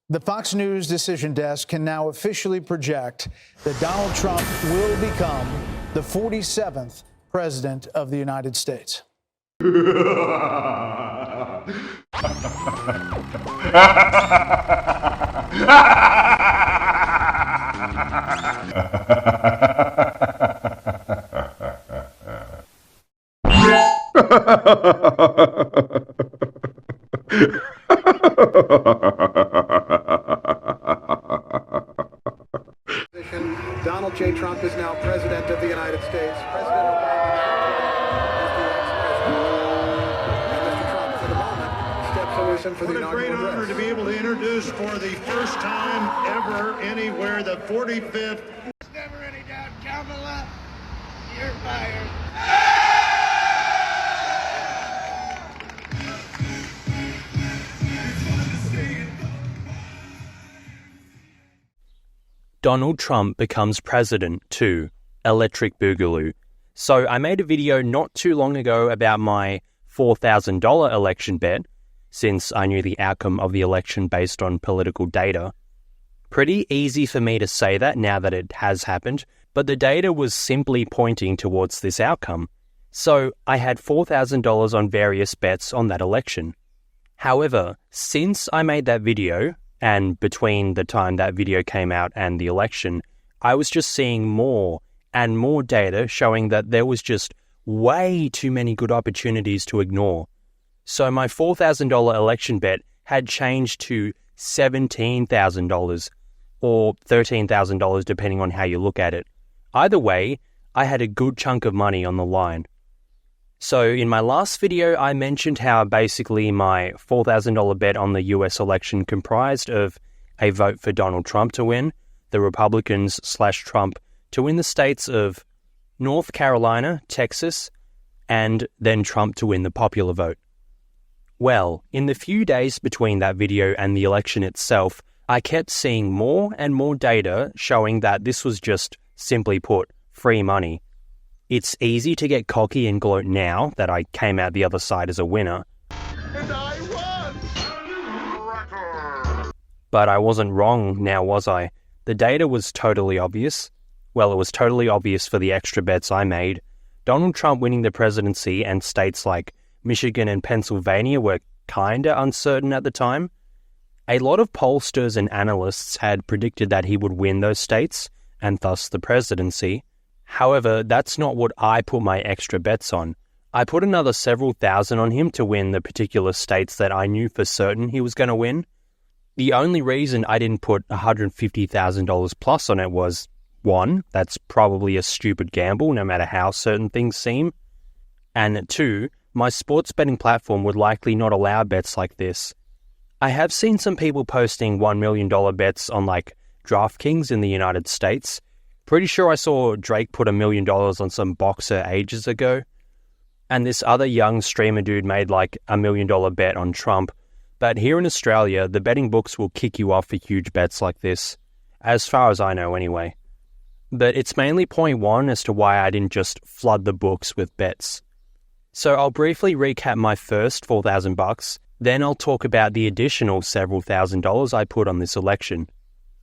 The Fox News Decision Desk can now officially project that Donald Trump will become the 47th president of the United States. Donald J. Trump is now president of the United States. President Obama is the ex-president. And Mr. Trump, for the moment, steps away for the inaugural address. What a great honor to be able to introduce for the first time ever anywhere the 45th. There's never any doubt, Kamala, you're fired. Donald Trump becomes president 2, Electric Boogaloo. So I made a video not too long ago about my $4,000 election bet, since I knew the outcome of the election based on political data. Pretty easy for me to say that now that it has happened, but the data was simply pointing towards this outcome. So I had $4,000 on various bets on that election. However, since I made that video, and between the time that video came out and the election, I was just seeing more and more data showing that there was just way too many good opportunities to ignore. So my $4,000 election bet had changed to $17,000 or $13,000 depending on how you look at it. Either way, I had a good chunk of money on the line. So in my last video, I mentioned how basically my $4,000 bet on the US election comprised of a vote for Donald Trump to win, the Republicans/Trump to win the states of North Carolina, Texas, and then Trump to win the popular vote. Well, in the few days between that video and the election itself, I kept seeing more and more data showing that this was just, simply put, free money. It's easy to get cocky and gloat now that I came out the other side as a winner. And I won! But I wasn't wrong now, was I? The data was totally obvious. Well, it was totally obvious for the extra bets I made. Donald Trump winning the presidency and states like Michigan and Pennsylvania were kinda uncertain at the time. A lot of pollsters and analysts had predicted that he would win those states, and thus the presidency. However, that's not what I put my extra bets on. I put another several thousand on him to win the particular states that I knew for certain he was going to win. The only reason I didn't put $150,000 plus on it was, 1, that's probably a stupid gamble no matter how certain things seem, and 2, my sports betting platform would likely not allow bets like this. I have seen some people posting $1 million bets on like DraftKings in the United States. Pretty sure I saw Drake put $1 million on some boxer ages ago. And this other young streamer dude made like $1 million bet on Trump. But here in Australia, the betting books will kick you off for huge bets like this. As far as I know anyway. But it's mainly point 1 as to why I didn't just flood the books with bets. So I'll briefly recap my first $4,000, then I'll talk about the additional several $1,000s I put on this election.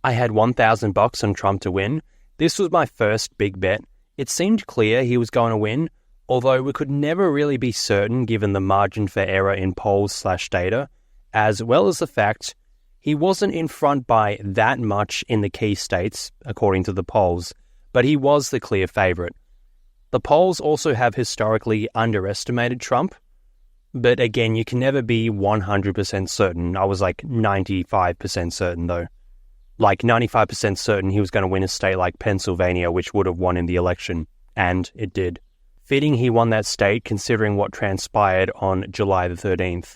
I had $1,000 on Trump to win. This was my first big bet. It seemed clear he was going to win, although we could never really be certain given the margin for error in polls/data, as well as the fact he wasn't in front by that much in the key states, according to the polls, but he was the clear favourite. The polls also have historically underestimated Trump, but again, you can never be 100% certain. I was like 95% certain though. Like 95% certain he was going to win a state like Pennsylvania, which would have won in the election, and it did. Fitting he won that state considering what transpired on July the 13th.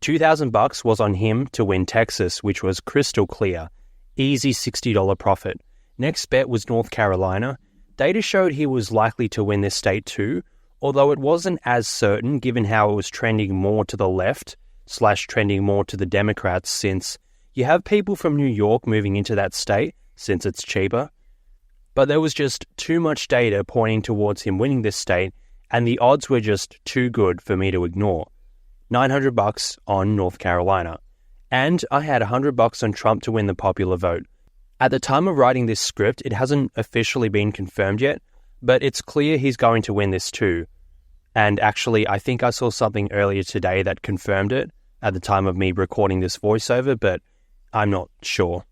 $2,000 was on him to win Texas, which was crystal clear. Easy $60 profit. Next bet was North Carolina. Data showed he was likely to win this state too, although it wasn't as certain given how it was trending more to the left / trending more to the Democrats since you have people from New York moving into that state since it's cheaper. But there was just too much data pointing towards him winning this state, and the odds were just too good for me to ignore. $900 on North Carolina. And I had $100 on Trump to win the popular vote. At the time of writing this script, it hasn't officially been confirmed yet, but it's clear he's going to win this too. And actually, I think I saw something earlier today that confirmed it at the time of me recording this voiceover, but I'm not sure.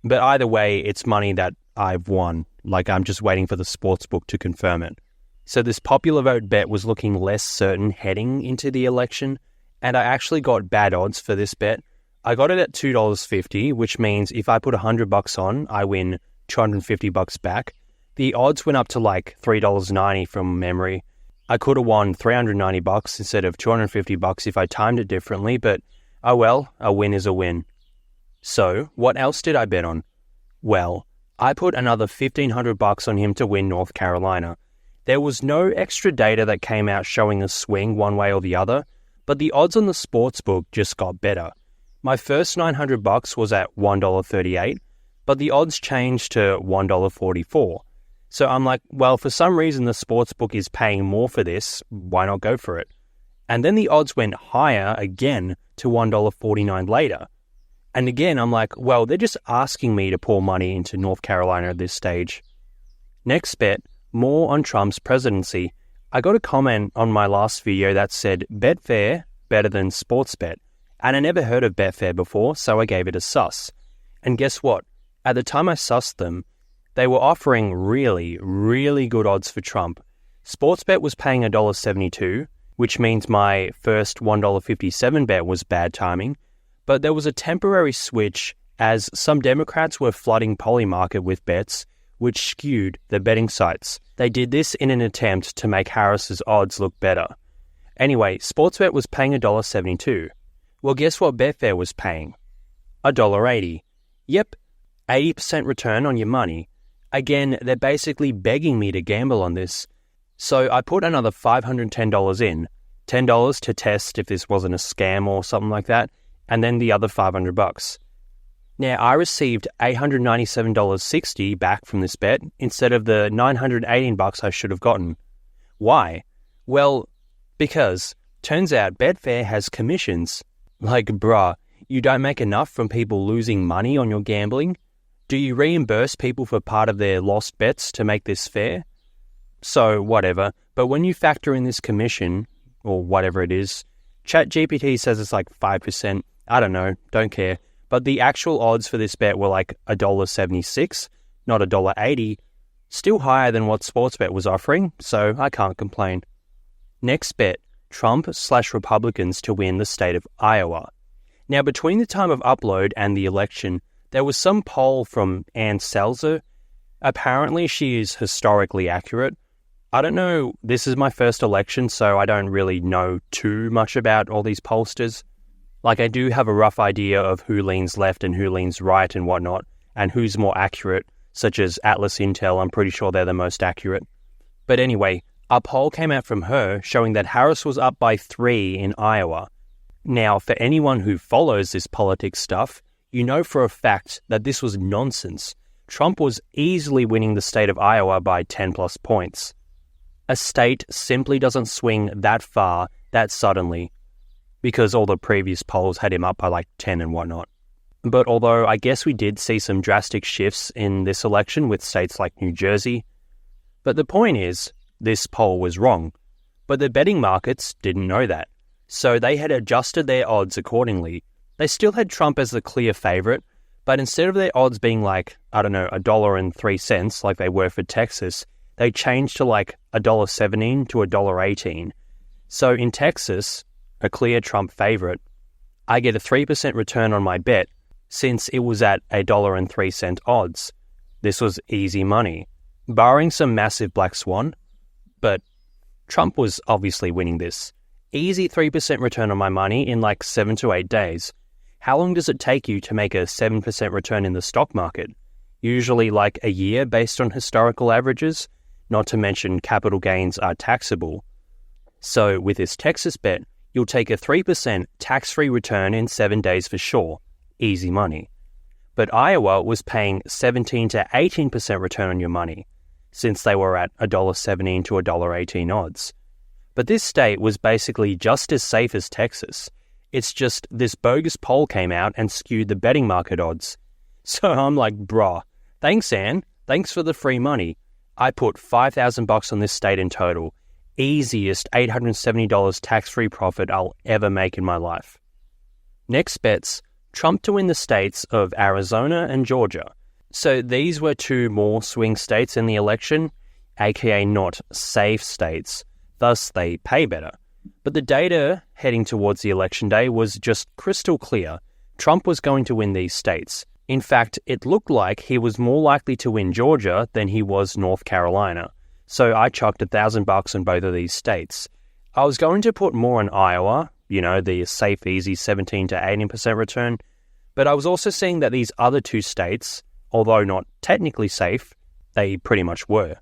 But either way, it's money that I've won. Like, I'm just waiting for the sportsbook to confirm it. So this popular vote bet was looking less certain heading into the election, and I actually got bad odds for this bet. I got it at $2.50, which means if I put $100 on, I win $250 back. The odds went up to like $3.90 from memory. I could have won $390 instead of $250 if I timed it differently, but oh well, a win is a win. So, what else did I bet on? Well, I put another $1,500 on him to win North Carolina. There was no extra data that came out showing a swing one way or the other, but the odds on the sportsbook just got better. My first $900 was at $1.38, but the odds changed to $1.44. So I'm like, well, for some reason the sportsbook is paying more for this, why not go for it? And then the odds went higher again to $1.49 later. And again, I'm like, well, they're just asking me to pour money into North Carolina at this stage. Next bet, more on Trump's presidency. I got a comment on my last video that said, Betfair better than Sportsbet. And I never heard of Betfair before, so I gave it a sus. And guess what? At the time I sussed them, they were offering really, really good odds for Trump. Sportsbet was paying $1.72, which means my first $1.57 bet was bad timing. But there was a temporary switch as some Democrats were flooding Polymarket with bets, which skewed the betting sites. They did this in an attempt to make Harris's odds look better. Anyway, Sportsbet was paying $1.72. Well, guess what Betfair was paying? $1.80. Yep, 80% return on your money. Again, they're basically begging me to gamble on this. So I put another $510 in, $10 to test if this wasn't a scam or something like that, and then the other $500. Now, I received $897.60 back from this bet instead of the $918 I should have gotten. Why? Well, because turns out Betfair has commissions. Like, bruh, you don't make enough from people losing money on your gambling? Do you reimburse people for part of their lost bets to make this fair? So, whatever. But when you factor in this commission, or whatever it is, ChatGPT says it's like 5%. I don't know, don't care. But the actual odds for this bet were like $1.76, not $1.80. Still higher than what Sportsbet was offering, so I can't complain. Next bet, Trump/Republicans to win the state of Iowa. Now, between the time of upload and the election, there was some poll from Ann Selzer. Apparently, she is historically accurate. I don't know, this is my first election, so I don't really know too much about all these pollsters. Like, I do have a rough idea of who leans left and who leans right and whatnot, and who's more accurate, such as Atlas Intel. I'm pretty sure they're the most accurate. But anyway, a poll came out from her showing that Harris was up by 3 in Iowa. Now, for anyone who follows this politics stuff, you know for a fact that this was nonsense. Trump was easily winning the state of Iowa by 10 plus points. A state simply doesn't swing that far, that suddenly, because all the previous polls had him up by like 10 and whatnot. But although I guess we did see some drastic shifts in this election with states like New Jersey, but the point is, this poll was wrong. But the betting markets didn't know that, so they had adjusted their odds accordingly. They still had Trump as the clear favorite, but instead of their odds being like, I don't know, $1.03 like they were for Texas, they changed to like $1.17 to $1.18. So in Texas, a clear Trump favorite, I get a 3% return on my bet since it was at $1.03 odds. This was easy money, barring some massive black swan, but Trump was obviously winning this. Easy 3% return on my money in like 7 to 8 days. How long does it take you to make a 7% return in the stock market? Usually like a year based on historical averages, not to mention capital gains are taxable. So with this Texas bet, you'll take a 3% tax-free return in 7 days for sure. Easy money. But Iowa was paying 17 to 18% return on your money, since they were at $1.17 to $1.18 odds. But this state was basically just as safe as Texas. It's just this bogus poll came out and skewed the betting market odds. So I'm like, bruh, thanks, Ann. Thanks for the free money. I put $5,000 on this state in total. Easiest $870 tax-free profit I'll ever make in my life. Next bets, Trump to win the states of Arizona and Georgia. So these were two more swing states in the election, aka not safe states, thus they pay better. But the data heading towards the election day was just crystal clear. Trump was going to win these states. In fact, it looked like he was more likely to win Georgia than he was North Carolina. So I chucked $1,000 on both of these states. I was going to put more on Iowa, the safe, easy 17 to 18% return. But I was also seeing that these other two states, although not technically safe, they pretty much were.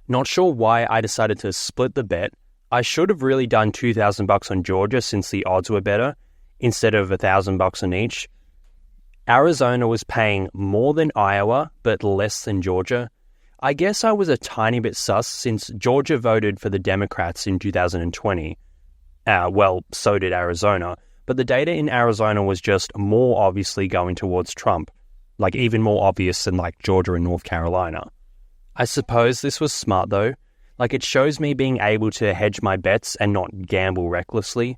Not sure why I decided to split the bet. I should have really done $2,000 on Georgia since the odds were better, instead of $1,000 on each. Arizona was paying more than Iowa, but less than Georgia. I guess I was a tiny bit sus since Georgia voted for the Democrats in 2020. So did Arizona. But the data in Arizona was just more obviously going towards Trump. Like even more obvious than like Georgia and North Carolina. I suppose this was smart though. Like it shows me being able to hedge my bets and not gamble recklessly.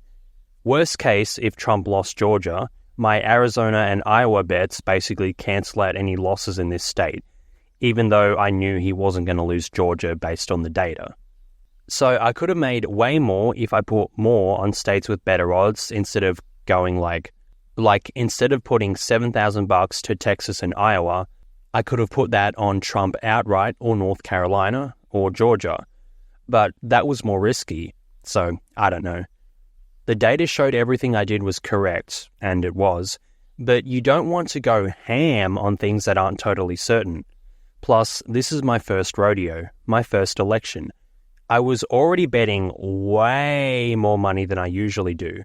Worst case, if Trump lost Georgia, my Arizona and Iowa bets basically cancel out any losses in this state, even though I knew he wasn't going to lose Georgia based on the data. So I could have made way more if I put more on states with better odds instead of going like instead of putting $7,000 to Texas and Iowa, I could have put that on Trump outright or North Carolina or Georgia. But that was more risky, so I don't know. The data showed everything I did was correct, and it was, but you don't want to go ham on things that aren't totally certain. Plus, this is my first rodeo, my first election. I was already betting way more money than I usually do.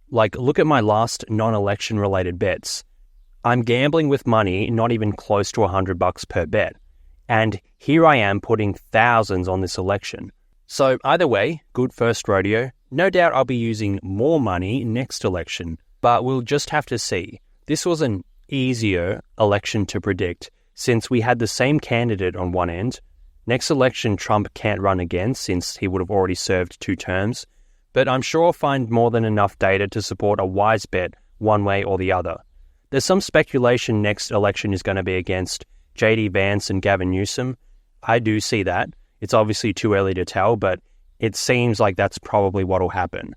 Like, look at my last non-election related bets. I'm gambling with money not even close to $100 per bet. And here I am putting thousands on this election. So either way, good first rodeo. No doubt I'll be using more money next election, but we'll just have to see. This was an easier election to predict since we had the same candidate on one end. Next election, Trump can't run again since he would have already served 2 terms, but I'm sure I'll find more than enough data to support a wise bet one way or the other. There's some speculation next election is going to be against J.D. Vance and Gavin Newsom. I do see that. It's obviously too early to tell, but it seems like that's probably what'll happen.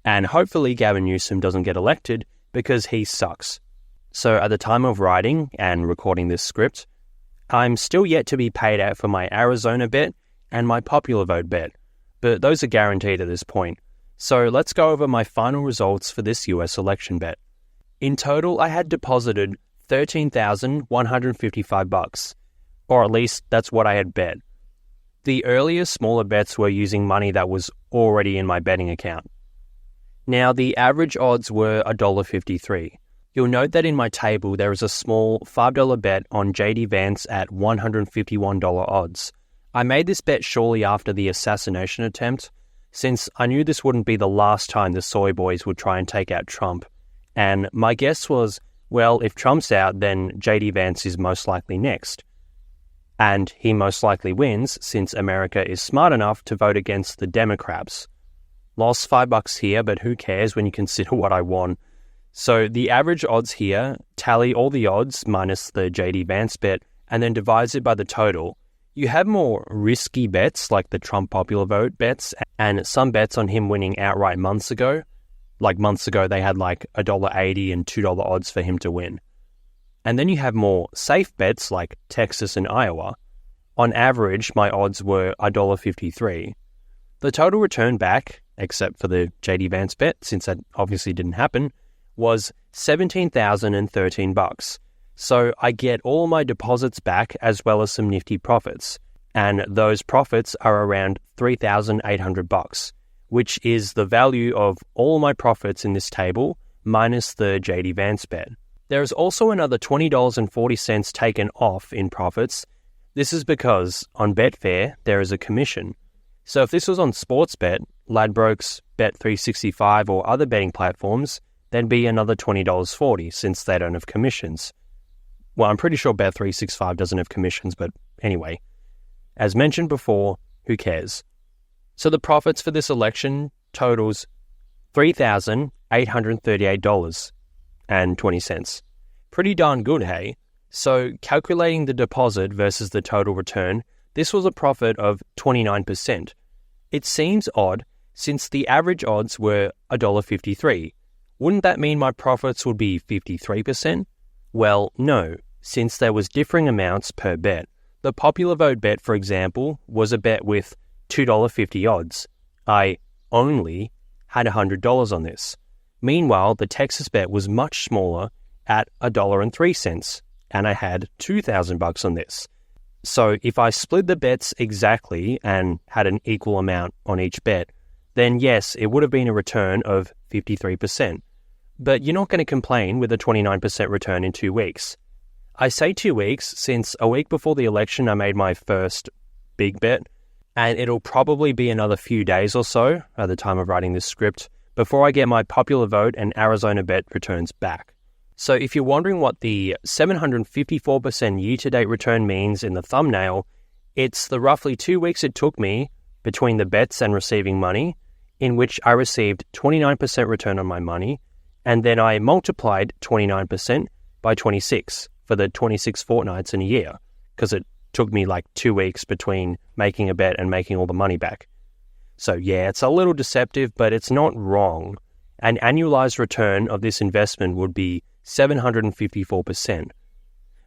And hopefully Gavin Newsom doesn't get elected because he sucks. So at the time of writing and recording this script, I'm still yet to be paid out for my Arizona bet and my popular vote bet, but those are guaranteed at this point. So let's go over my final results for this US election bet. In total, I had deposited $13,155, or at least that's what I had bet. The earlier smaller bets were using money that was already in my betting account. Now, the average odds were $1.53. You'll note that in my table there is a small $5 bet on J.D. Vance at $151 odds. I made this bet shortly after the assassination attempt, since I knew this wouldn't be the last time the soy boys would try and take out Trump. And my guess was, well, if Trump's out, then J.D. Vance is most likely next. And he most likely wins since America is smart enough to vote against the Democrats. Lost $5 here, but who cares when you consider what I won. So the average odds here, tally all the odds minus the J.D. Vance bet, and then divides it by the total. You have more risky bets like the Trump popular vote bets and some bets on him winning outright months ago. Like months ago they had like $1.80 and $2 odds for him to win. And then you have more safe bets like Texas and Iowa. On average, my odds were $1.53. The total return back, except for the J.D. Vance bet, since that obviously didn't happen, was $17,013. So I get all my deposits back as well as some nifty profits. And those profits are around $3,800, which is the value of all my profits in this table minus the J.D. Vance bet. There is also another $20.40 taken off in profits. This is because on Betfair, there is a commission. So if this was on Sportsbet, Ladbrokes, Bet365 or other betting platforms, there'd be another $20.40 since they don't have commissions. Well, I'm pretty sure Bet365 doesn't have commissions, but anyway. As mentioned before, who cares? So the profits for this election totals $3,838.20. Pretty darn good, hey? So calculating the deposit versus the total return, this was a profit of 29%. It seems odd since the average odds were $1.53. Wouldn't that mean my profits would be 53%? Well, no, since there was differing amounts per bet. The popular vote bet, for example, was a bet with $2.50 odds. I only had $100 on this. Meanwhile, the Texas bet was much smaller at $1.03, and I had $2,000 on this. So if I split the bets exactly and had an equal amount on each bet, then yes, it would have been a return of 53%. But you're not going to complain with a 29% return in 2 weeks. I say 2 weeks since a week before the election I made my first big bet, and it'll probably be another few days or so at the time of writing this script before I get my popular vote and Arizona bet returns back. So if you're wondering what the 754% year-to-date return means in the thumbnail, it's the roughly 2 weeks it took me between the bets and receiving money, in which I received 29% return on my money, and then I multiplied 29% by 26 for the 26 fortnights in a year, because it took me like 2 weeks between making a bet and making all the money back. So yeah, it's a little deceptive, but it's not wrong. An annualized return of this investment would be 754%.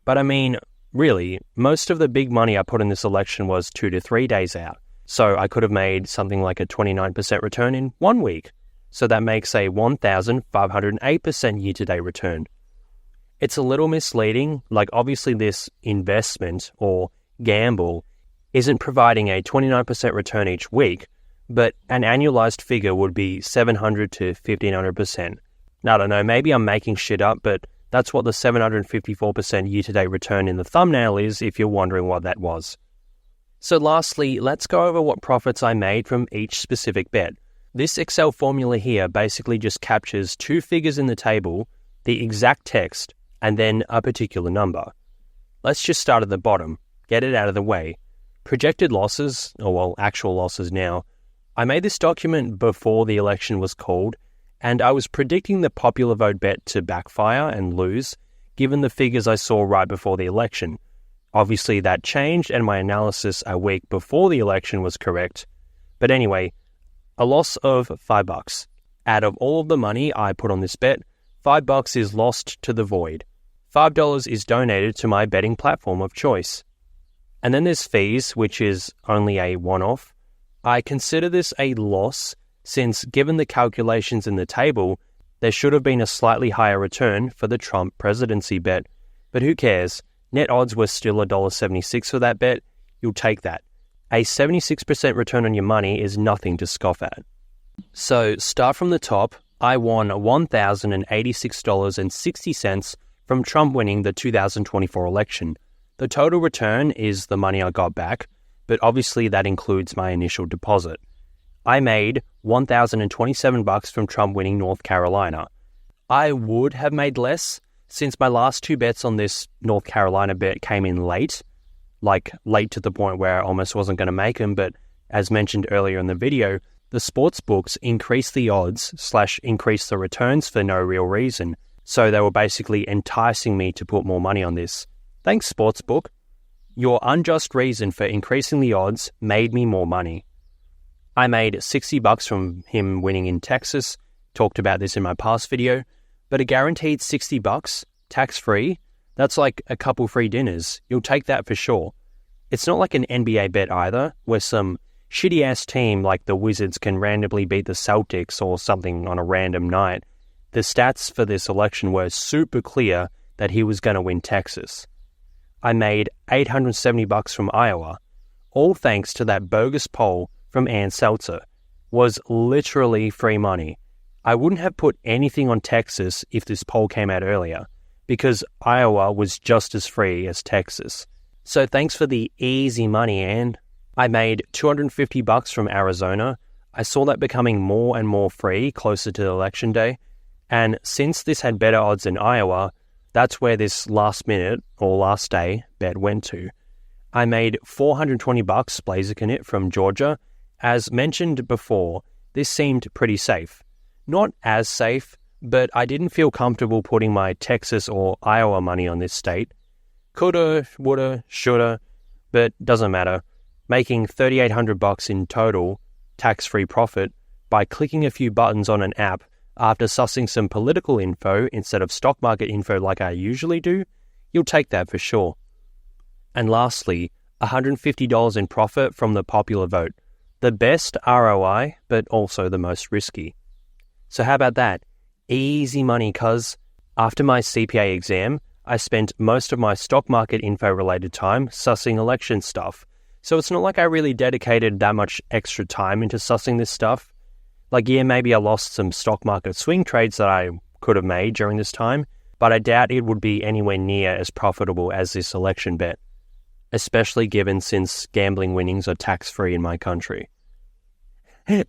But I mean, really, most of the big money I put in this election was 2 to 3 days out. So I could have made something like a 29% return in 1 week. So that makes a 1,508% year-to-date return. It's a little misleading, like obviously this investment or gamble isn't providing a 29% return each week, but an annualized figure would be 700 to 1,500%. Now, I don't know, maybe I'm making shit up, but that's what the 754% year-to-date return in the thumbnail is if you're wondering what that was. So lastly, let's go over what profits I made from each specific bet. This Excel formula here basically just captures two figures in the table, the exact text, and then a particular number. Let's just start at the bottom, get it out of the way. Projected losses, or well, actual losses now. I made this document before the election was called, and I was predicting the popular vote bet to backfire and lose, given the figures I saw right before the election. Obviously that changed, and my analysis a week before the election was correct. But anyway, a loss of $5. Out of all of the money I put on this bet, $5 is lost to the void. $5 is donated to my betting platform of choice. And then there's fees, which is only a one-off. I consider this a loss since, given the calculations in the table, there should have been a slightly higher return for the Trump presidency bet. But who cares? Net odds were still $1.76 for that bet. You'll take that. A 76% return on your money is nothing to scoff at. So, start from the top. I won $1,086.60 from Trump winning the 2024 election. The total return is the money I got back, but obviously that includes my initial deposit. I made $1,027 from Trump winning North Carolina. I would have made less since my last two bets on this North Carolina bet came in late, like late to the point where I almost wasn't going to make them, but as mentioned earlier in the video, the sports books increased the odds / increased the returns for no real reason, so they were basically enticing me to put more money on this. Thanks, Sportsbook. Your unjust reason for increasing the odds made me more money. I made $60 from him winning in Texas, talked about this in my past video, but a guaranteed $60, tax-free, that's like a couple free dinners. You'll take that for sure. It's not like an NBA bet either, where some shitty-ass team like the Wizards can randomly beat the Celtics or something on a random night. The stats for this election were super clear that he was going to win Texas. I made $870 from Iowa, all thanks to that bogus poll from Ann Seltzer. Was literally free money. I wouldn't have put anything on Texas if this poll came out earlier, because Iowa was just as free as Texas. So thanks for the easy money, Ann. I made $250 from Arizona. I saw that becoming more and more free closer to election day, and since this had better odds in Iowa, that's where this last minute or last day bet went to. I made $420 Blaziken it from Georgia. As mentioned before, this seemed pretty safe. Not as safe, but I didn't feel comfortable putting my Texas or Iowa money on this state. Coulda, woulda, shoulda, but doesn't matter. Making $3,800 in total, tax-free profit, by clicking a few buttons on an app after sussing some political info instead of stock market info like I usually do, you'll take that for sure. And lastly, $150 in profit from the popular vote. The best ROI, but also the most risky. So how about that? Easy money, cuz after my CPA exam, I spent most of my stock market info related time sussing election stuff. So it's not like I really dedicated that much extra time into sussing this stuff. Like, yeah, maybe I lost some stock market swing trades that I could have made during this time, but I doubt it would be anywhere near as profitable as this election bet, especially given since gambling winnings are tax-free in my country.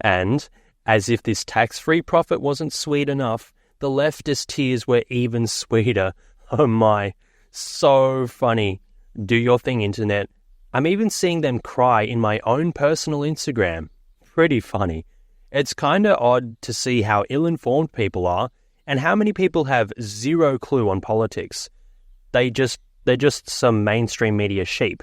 And, as if this tax-free profit wasn't sweet enough, the leftist tears were even sweeter. Oh my, so funny. Do your thing, internet. I'm even seeing them cry in my own personal Instagram. Pretty funny. It's kinda odd to see how ill-informed people are and how many people have zero clue on politics. They're just some mainstream media sheep.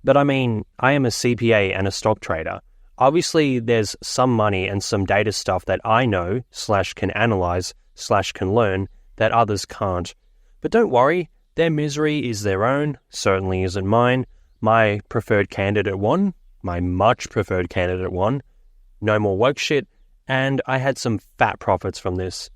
But I mean, I am a CPA and a stock trader. Obviously, there's some money and some data stuff that I know / can analyze / can learn that others can't. But don't worry, their misery is their own, certainly isn't mine. My preferred candidate won, my much preferred candidate won. No more woke shit, and I had some fat profits from this.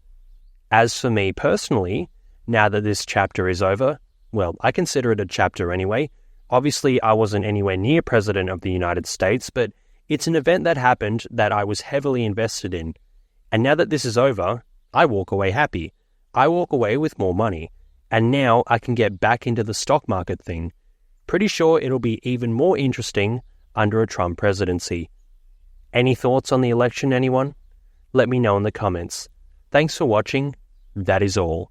As for me personally, now that this chapter is over, well, I consider it a chapter anyway. Obviously, I wasn't anywhere near President of the United States, but it's an event that happened that I was heavily invested in. And now that this is over, I walk away happy. I walk away with more money. And now I can get back into the stock market thing. Pretty sure it'll be even more interesting under a Trump presidency. Any thoughts on the election, anyone? Let me know in the comments. Thanks for watching. That is all.